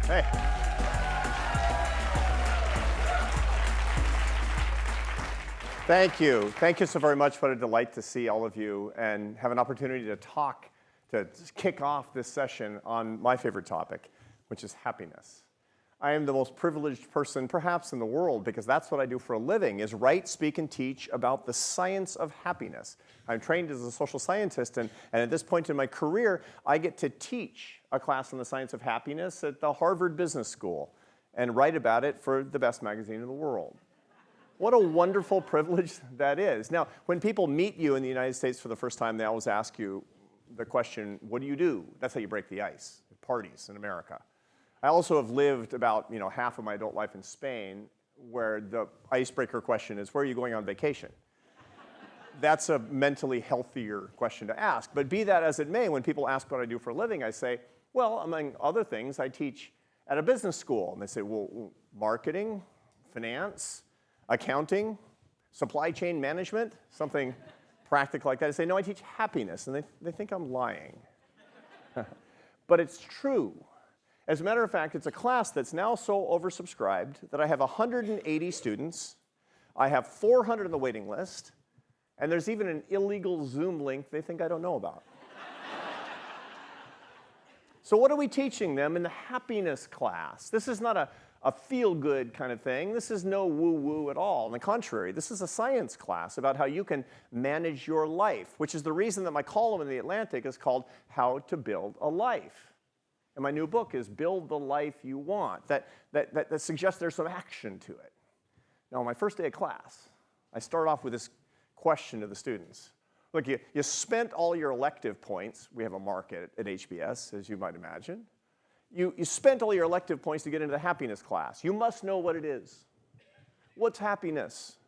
Hey. Thank you. Thank you so very much. What a delight to see all of you and have an opportunity to talk, to kick off this session on my favorite topic, which is happiness. I am the most privileged person perhaps in the world because that's what I do for a living, is write, speak, and teach about the science of happiness. I'm trained as a social scientist, and at this point in my career, I get to teach a class on the science of happiness at the Harvard Business School and write about it for the best magazine in the world. What a wonderful privilege that is. Now, when people meet you in the United States for the first time, they always ask you the question, what do you do? That's how you break the ice at parties in America. I also have lived about half of my adult life in Spain, where the icebreaker question is, where are you going on vacation? That's a mentally healthier question to ask. But be that as it may, when people ask what I do for a living, I say, well, among other things, I teach at a business school. And they say, well, marketing, finance, accounting, supply chain management, something practical like that. I say, no, I teach happiness. And they think I'm lying. But it's true. As a matter of fact, it's a class that's now so oversubscribed that I have 180 students, I have 400 on the waiting list, and there's even an illegal Zoom link they think I don't know about. So what are we teaching them in the happiness class? This is not a feel-good kind of thing. This is no woo-woo at all. On the contrary, this is a science class about how you can manage your life, which is the reason that my column in The Atlantic is called How to Build a Life. And my new book is Build the Life You Want. That suggests there's some action to it. Now, on my first day of class, I start off with this question to the students. Look, you spent all your elective points. We have a market at HBS, as you might imagine. You spent all your elective points to get into the happiness class. You must know what it is. What's happiness?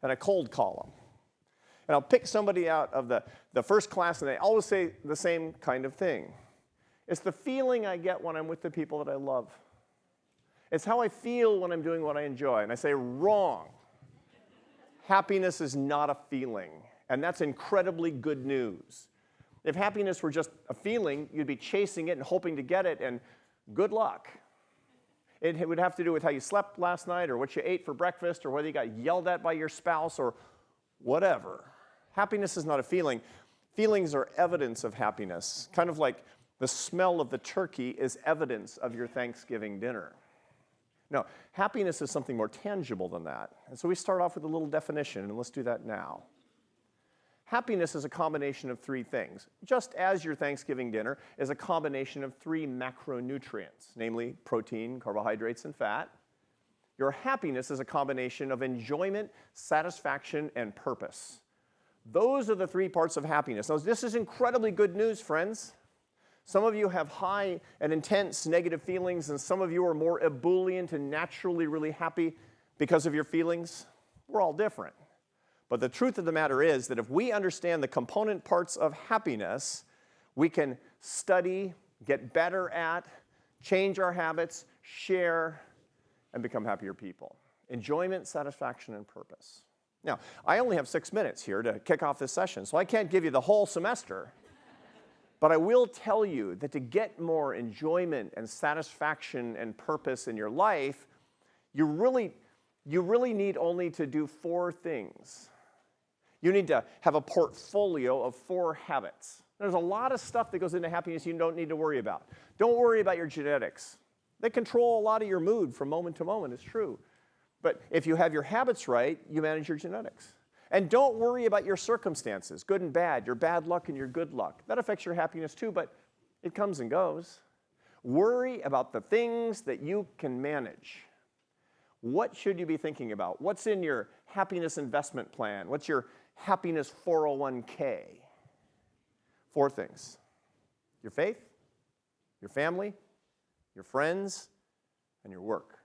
And I cold call them. And I'll pick somebody out of the first class, and they always say the same kind of thing. It's the feeling I get when I'm with the people that I love. It's how I feel when I'm doing what I enjoy. And I say, wrong. Happiness is not a feeling. And that's incredibly good news. If happiness were just a feeling, you'd be chasing it and hoping to get it, and good luck. It would have to do with how you slept last night, or what you ate for breakfast, or whether you got yelled at by your spouse, or whatever. Happiness is not a feeling. Feelings are evidence of happiness, kind of like the smell of the turkey is evidence of your Thanksgiving dinner. No, happiness is something more tangible than that. And so we start off with a little definition, and let's do that now. Happiness is a combination of three things, just as your Thanksgiving dinner is a combination of three macronutrients, namely protein, carbohydrates, and fat. Your happiness is a combination of enjoyment, satisfaction, and purpose. Those are the three parts of happiness. Now, this is incredibly good news, friends. Some of you have high and intense negative feelings, and some of you are more ebullient and naturally really happy because of your feelings. We're all different. But the truth of the matter is that if we understand the component parts of happiness, we can study, get better at, change our habits, share, and become happier people. Enjoyment, satisfaction, and purpose. Now, I only have 6 minutes here to kick off this session, so I can't give you the whole semester. But I will tell you that to get more enjoyment and satisfaction and purpose in your life, you really need only to do 4 things. You need to have a portfolio of 4 habits. There's a lot of stuff that goes into happiness you don't need to worry about. Don't worry about your genetics. They control a lot of your mood from moment to moment, it's true. But if you have your habits right, you manage your genetics. And don't worry about your circumstances, good and bad, your bad luck and your good luck. That affects your happiness too, but it comes and goes. Worry about the things that you can manage. What should you be thinking about? What's in your happiness investment plan? What's your happiness 401k? 4 things. Your faith, your family, your friends, and your work.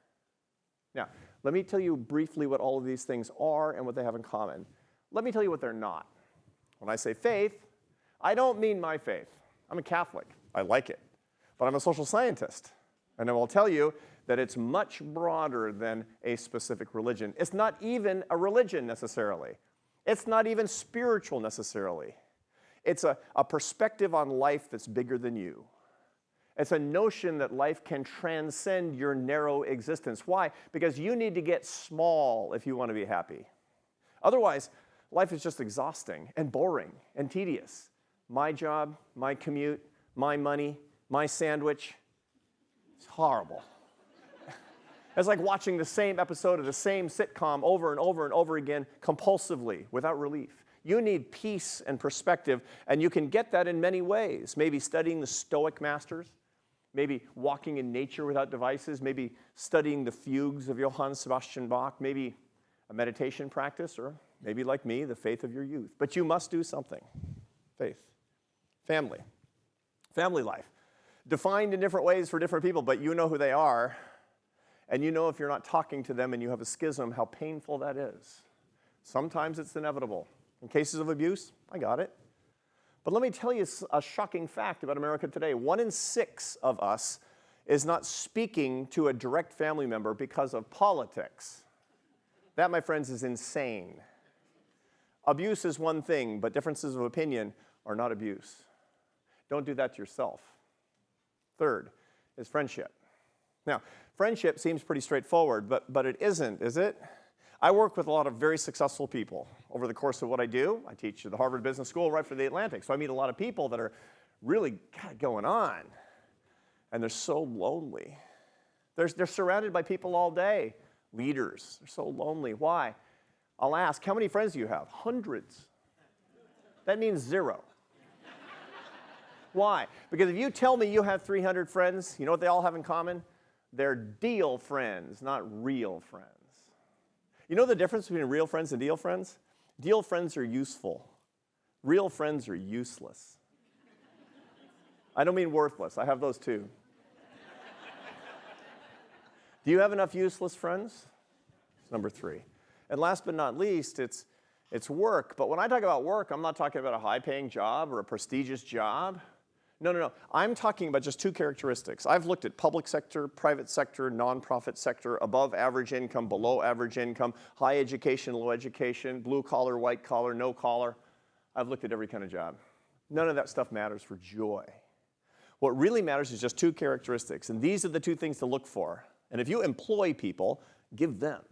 Now, let me tell you briefly what all of these things are and what they have in common. Let me tell you what they're not. When I say faith, I don't mean my faith. I'm a Catholic. I like it. But I'm a social scientist. And I will tell you that it's much broader than a specific religion. It's not even a religion necessarily. It's not even spiritual necessarily. It's a perspective on life that's bigger than you. It's a notion that life can transcend your narrow existence. Why? Because you need to get small if you want to be happy. Otherwise, life is just exhausting and boring and tedious. My job, my commute, my money, my sandwich. It's horrible. It's like watching the same episode of the same sitcom over and over and over again compulsively without relief. You need peace and perspective, and you can get that in many ways. Maybe studying the Stoic masters, maybe walking in nature without devices, maybe studying the fugues of Johann Sebastian Bach, maybe a meditation practice, or maybe like me, the faith of your youth. But you must do something. Faith. Family. Family life. Defined in different ways for different people, but you know who they are. And you know if you're not talking to them and you have a schism, how painful that is. Sometimes it's inevitable. In cases of abuse, I got it. But let me tell you a shocking fact about America today. 1 in 6 of us is not speaking to a direct family member because of politics. That, my friends, is insane. Abuse is one thing, but differences of opinion are not abuse. Don't do that to yourself. Third is friendship. Now, friendship seems pretty straightforward, but it isn't, is it? I work with a lot of very successful people. Over the course of what I do, I teach at the Harvard Business School right for the Atlantic, so I meet a lot of people that are really going on, and they're so lonely. They're surrounded by people all day, leaders. They're so lonely. Why? I'll ask, how many friends do you have? Hundreds. That means 0. Why? Because if you tell me you have 300 friends, you know what they all have in common? They're deal friends, not real friends. You know the difference between real friends and deal friends? Deal friends are useful. Real friends are useless. I don't mean worthless. I have those too. Do you have enough useless friends? It's number 3. And last but not least, it's work. But when I talk about work, I'm not talking about a high-paying job or a prestigious job. No. I'm talking about just 2 characteristics. I've looked at public sector, private sector, nonprofit sector, above average income, below average income, high education, low education, blue collar, white collar, no collar. I've looked at every kind of job. None of that stuff matters for joy. What really matters is just 2 characteristics, and these are the 2 things to look for. And if you employ people, give them.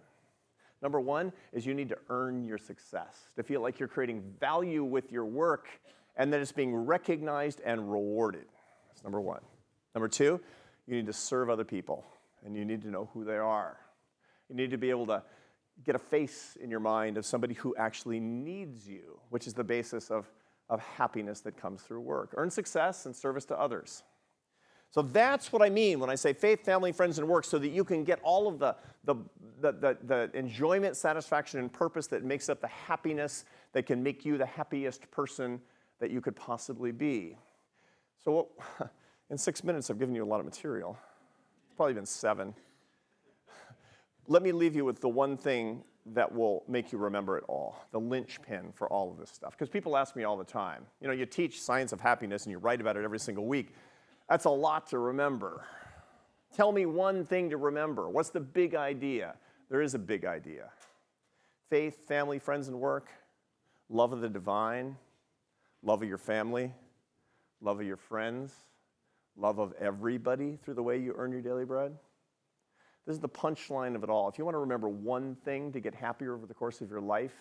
Number 1 is you need to earn your success, to feel like you're creating value with your work and that it's being recognized and rewarded. That's number 1. Number 2, you need to serve other people, and you need to know who they are. You need to be able to get a face in your mind of somebody who actually needs you, which is the basis of happiness that comes through work. Earn success and service to others. So that's what I mean when I say faith, family, friends, and work, so that you can get all of the enjoyment, satisfaction, and purpose that makes up the happiness that can make you the happiest person that you could possibly be. So in 6 minutes, I've given you a lot of material. It's probably been 7. Let me leave you with the one thing that will make you remember it all, the linchpin for all of this stuff. Because people ask me all the time, you know, you teach science of happiness and you write about it every single week. That's a lot to remember. Tell me one thing to remember. What's the big idea? There is a big idea. Faith, family, friends, and work, love of the divine, love of your family, love of your friends, love of everybody through the way you earn your daily bread. This is the punchline of it all. If you want to remember one thing to get happier over the course of your life,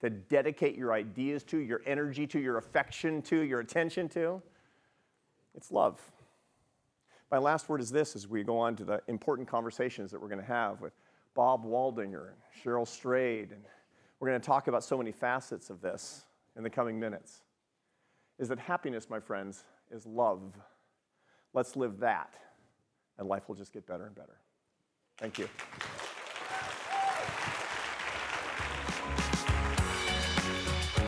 to dedicate your ideas to, your energy to, your affection to, your attention to, it's love. My last word is this as we go on to the important conversations that we're going to have with Bob Waldinger and Cheryl Strayed, and we're going to talk about so many facets of this in the coming minutes, is that happiness, my friends, is love. Let's live that, and life will just get better and better. Thank you.